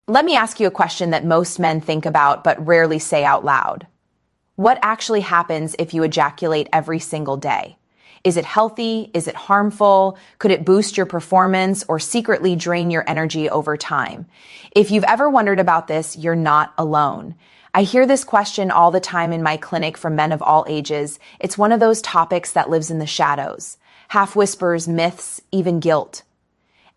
Let me ask you a question that most men think about but rarely say out loud. What actually happens if you ejaculate every single day? Is it healthy? Is it harmful? Could it boost your performance or secretly drain your energy over time? If you've ever wondered about this, you're not alone. I hear this question all the time in my clinic from men of all ages. It's one of those topics that lives in the shadows. Half whispers, myths, even guilt.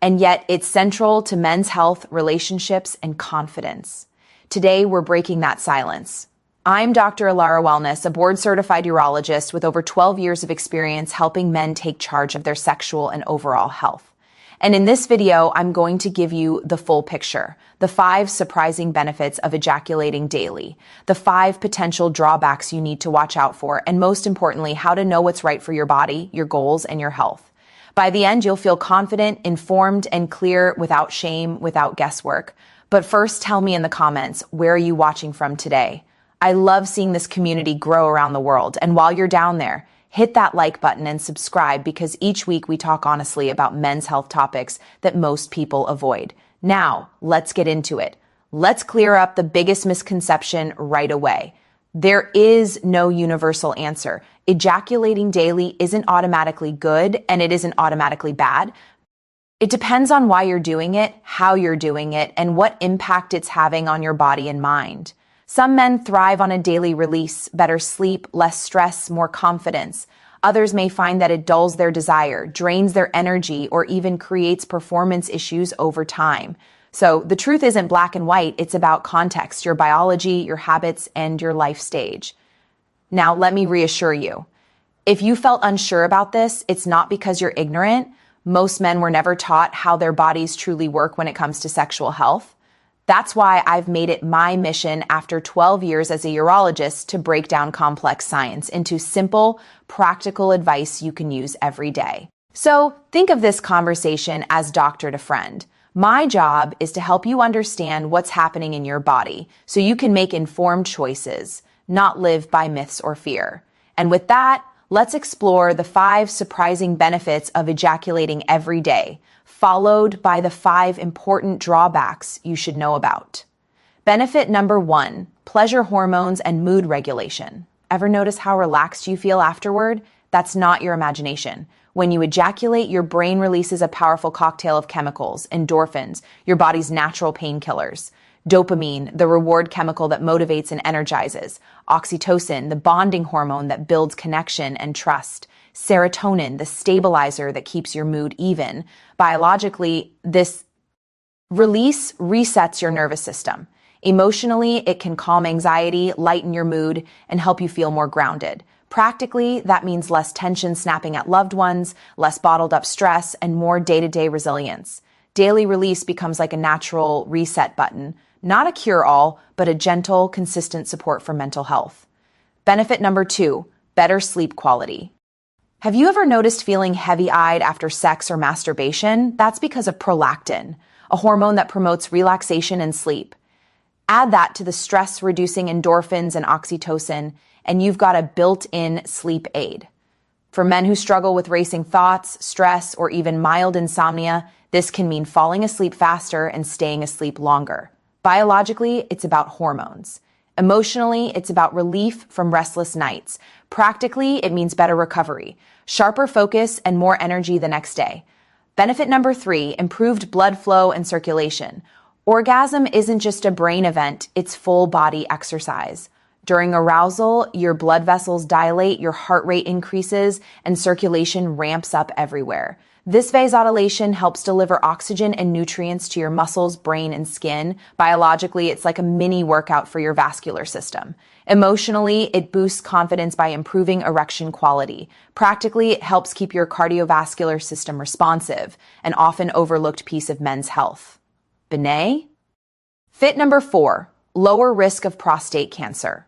And yet it's central to men's health, relationships, and confidence. Today, we're breaking that silence. I'm Dr. Alara Wellness, a board-certified urologist with over 12 years of experience helping men take charge of their sexual and overall health. And in this video, I'm going to give you the full picture, the 5 surprising benefits of ejaculating daily, the 5 potential drawbacks you need to watch out for, and most importantly, how to know what's right for your body, your goals, and your health. By the end, you'll feel confident, informed, and clear without shame, without guesswork. But first, tell me in the comments, where are you watching from today? I love seeing this community grow around the world. And while you're down there, hit that like button and subscribe because each week we talk honestly about men's health topics that most people avoid. Now, let's get into it. Let's clear up the biggest misconception right away. There is no universal answer. Ejaculating daily isn't automatically good and it isn't automatically bad. It depends on why you're doing it, how you're doing it, and what impact it's having on your body and mind. Some men thrive on a daily release, better sleep, less stress, more confidence. Others may find that it dulls their desire, drains their energy, or even creates performance issues over time. So the truth isn't black and white, it's about context, your biology, your habits, and your life stage. Now, let me reassure you. If you felt unsure about this, it's not because you're ignorant. Most men were never taught how their bodies truly work when it comes to sexual health. That's why I've made it my mission after 12 years as a urologist to break down complex science into simple, practical advice you can use every day. So think of this conversation as doctor to friend. My job is to help you understand what's happening in your body so you can make informed choices, not live by myths or fear. And with that, let's explore the 5 surprising benefits of ejaculating every day, followed by the 5 important drawbacks you should know about. Benefit number 1, pleasure hormones and mood regulation. Ever notice how relaxed you feel afterward? That's not your imagination. When you ejaculate, your brain releases a powerful cocktail of chemicals, endorphins, your body's natural painkillers. Dopamine, the reward chemical that motivates and energizes. Oxytocin, the bonding hormone that builds connection and trust. Serotonin, the stabilizer that keeps your mood even. Biologically, this release resets your nervous system. Emotionally, it can calm anxiety, lighten your mood, and help you feel more grounded. Practically, that means less tension snapping at loved ones, less bottled up stress, and more day-to-day resilience. Daily release becomes like a natural reset button, not a cure-all, but a gentle, consistent support for mental health. Benefit number 2, better sleep quality. Have you ever noticed feeling heavy-eyed after sex or masturbation? That's because of prolactin, a hormone that promotes relaxation and sleep. Add that to the stress-reducing endorphins and oxytocin, and you've got a built-in sleep aid. For men who struggle with racing thoughts, stress, or even mild insomnia, this can mean falling asleep faster and staying asleep longer. Biologically, it's about hormones. Emotionally, it's about relief from restless nights. Practically, it means better recovery, sharper focus, and more energy the next day. Benefit number 3, improved blood flow and circulation. Orgasm isn't just a brain event, it's full body exercise. During arousal, your blood vessels dilate, your heart rate increases, and circulation ramps up everywhere. This vasodilation helps deliver oxygen and nutrients to your muscles, brain, and skin. Biologically, it's like a mini workout for your vascular system. Emotionally, it boosts confidence by improving erection quality. Practically, it helps keep your cardiovascular system responsive, an often overlooked piece of men's health. Benay? Fit number 4, lower risk of prostate cancer.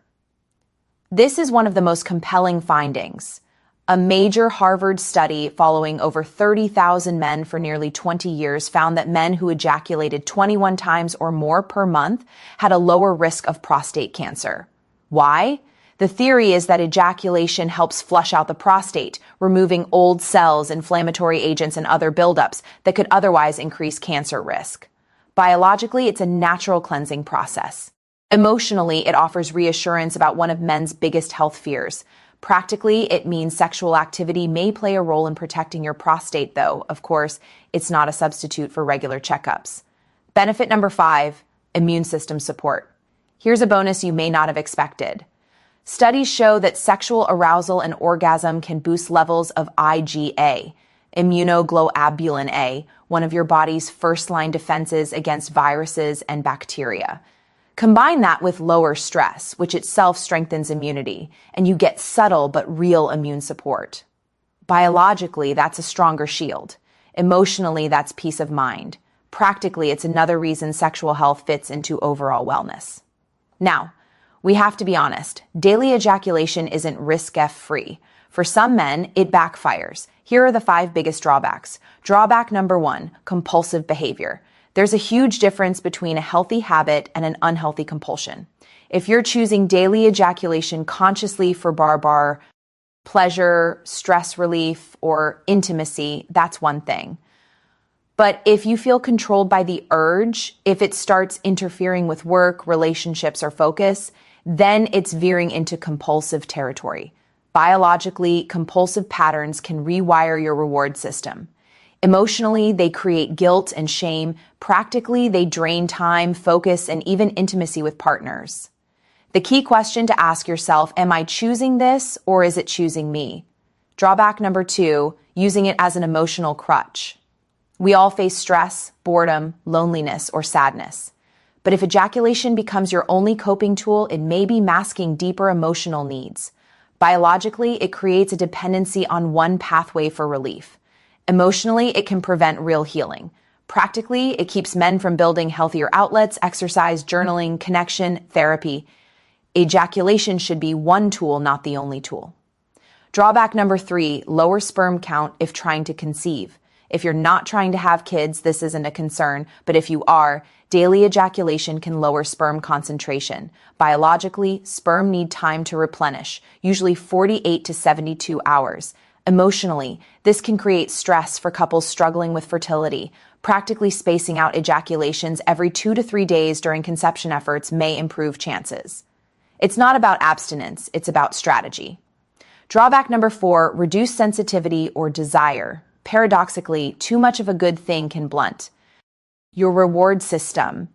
This is one of the most compelling findings. A major Harvard study following over 30,000 men for nearly 20 years found that men who ejaculated 21 times or more per month had a lower risk of prostate cancer. Why? The theory is that ejaculation helps flush out the prostate, removing old cells, inflammatory agents, and other buildups that could otherwise increase cancer risk. Biologically, it's a natural cleansing process. Emotionally, it offers reassurance about one of men's biggest health fears. Practically, it means sexual activity may play a role in protecting your prostate, though, of course, it's not a substitute for regular checkups. Benefit number 5, immune system support. Here's a bonus you may not have expected. Studies show that sexual arousal and orgasm can boost levels of IgA, immunoglobulin A, one of your body's first-line defenses against viruses and bacteria. Combine that with lower stress, which itself strengthens immunity, and you get subtle but real immune support. Biologically, that's a stronger shield. Emotionally, that's peace of mind. Practically, it's another reason sexual health fits into overall wellness. Now, we have to be honest, daily ejaculation isn't risk-free. For some men, it backfires. Here are the 5 biggest drawbacks. Drawback number 1, compulsive behavior. There's a huge difference between a healthy habit and an unhealthy compulsion. If you're choosing daily ejaculation consciously for bar pleasure, stress relief, or intimacy, that's one thing. But if you feel controlled by the urge, if it starts interfering with work, relationships, or focus, then it's veering into compulsive territory. Biologically, compulsive patterns can rewire your reward system. Emotionally, they create guilt and shame. Practically, they drain time, focus, and even intimacy with partners. The key question to ask yourself, am I choosing this or is it choosing me? Drawback number 2, using it as an emotional crutch. We all face stress, boredom, loneliness, or sadness. But if ejaculation becomes your only coping tool, it may be masking deeper emotional needs. Biologically, it creates a dependency on one pathway for relief. Emotionally, it can prevent real healing. Practically, it keeps men from building healthier outlets, exercise, journaling, connection, therapy. Ejaculation should be one tool, not the only tool. Drawback number 3, lower sperm count if trying to conceive. If you're not trying to have kids, this isn't a concern, but if you are, daily ejaculation can lower sperm concentration. Biologically, sperm need time to replenish, usually 48 to 72 hours. Emotionally, this can create stress for couples struggling with fertility. Practically spacing out ejaculations every 2 to 3 days during conception efforts may improve chances. It's not about abstinence, it's about strategy. Drawback number 4, reduced sensitivity or desire. Paradoxically, too much of a good thing can blunt your reward system.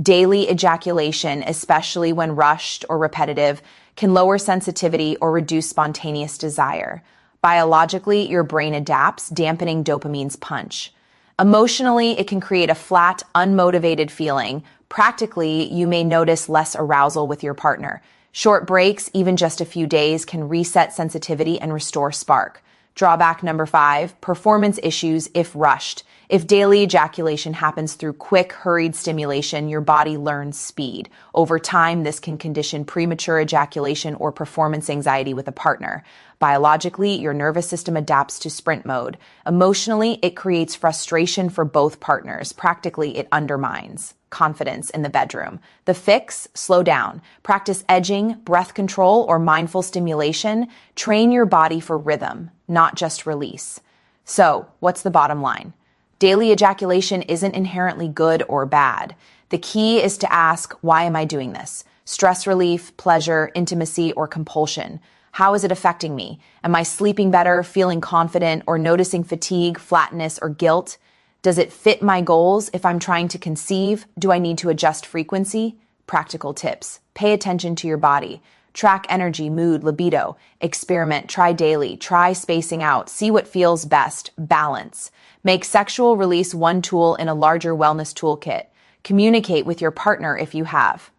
Daily ejaculation, especially when rushed or repetitive, can lower sensitivity or reduce spontaneous desire. Biologically, your brain adapts, dampening dopamine's punch. Emotionally, it can create a flat, unmotivated feeling. Practically, you may notice less arousal with your partner. Short breaks, even just a few days, can reset sensitivity and restore spark. Drawback number 5, performance issues if rushed. If daily ejaculation happens through quick, hurried stimulation, your body learns speed. Over time, this can condition premature ejaculation or performance anxiety with a partner. Biologically, your nervous system adapts to sprint mode. Emotionally, it creates frustration for both partners. Practically, it undermines confidence in the bedroom. The fix? Slow down. Practice edging, breath control, or mindful stimulation. Train your body for rhythm, not just release. So, what's the bottom line? Daily ejaculation isn't inherently good or bad. The key is to ask, why am I doing this? Stress relief, pleasure, intimacy, or compulsion? How is it affecting me? Am I sleeping better, feeling confident, or noticing fatigue, flatness, or guilt? Does it fit my goals? If I'm trying to conceive, do I need to adjust frequency? Practical tips. Pay attention to your body. Track energy, mood, libido. Experiment, try daily, try spacing out, see what feels best, balance. Make sexual release one tool in a larger wellness toolkit. Communicate with your partner if you have.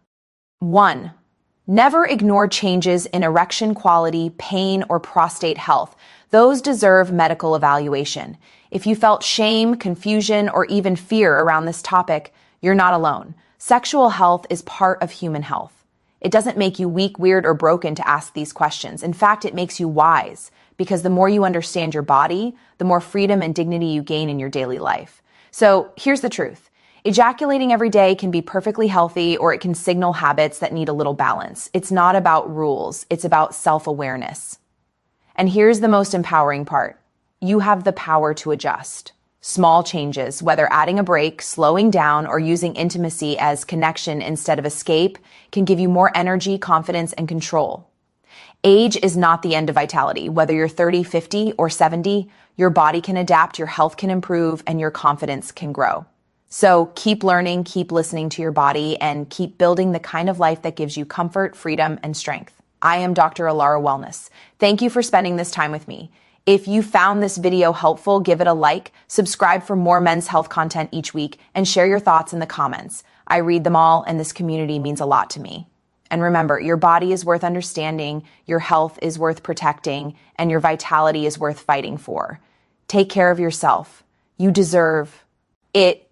1. Never ignore changes in erection quality, pain, or prostate health. Those deserve medical evaluation. If you felt shame, confusion, or even fear around this topic, you're not alone. Sexual health is part of human health. It doesn't make you weak, weird, or broken to ask these questions. In fact, it makes you wise, because the more you understand your body, the more freedom and dignity you gain in your daily life. So here's the truth. Ejaculating every day can be perfectly healthy, or it can signal habits that need a little balance. It's not about rules. It's about self-awareness. And here's the most empowering part. You have the power to adjust. Small changes, whether adding a break, slowing down, or using intimacy as connection instead of escape, can give you more energy, confidence, and control. Age is not the end of vitality. Whether you're 30, 50, or 70, your body can adapt, your health can improve, and your confidence can grow. So keep learning, keep listening to your body, and keep building the kind of life that gives you comfort, freedom, and strength. I am Dr. Alara Wellness. Thank you for spending this time with me. If you found this video helpful, give it a like, subscribe for more men's health content each week, and share your thoughts in the comments. I read them all, and this community means a lot to me. And remember, your body is worth understanding, your health is worth protecting, and your vitality is worth fighting for. Take care of yourself. You deserve it.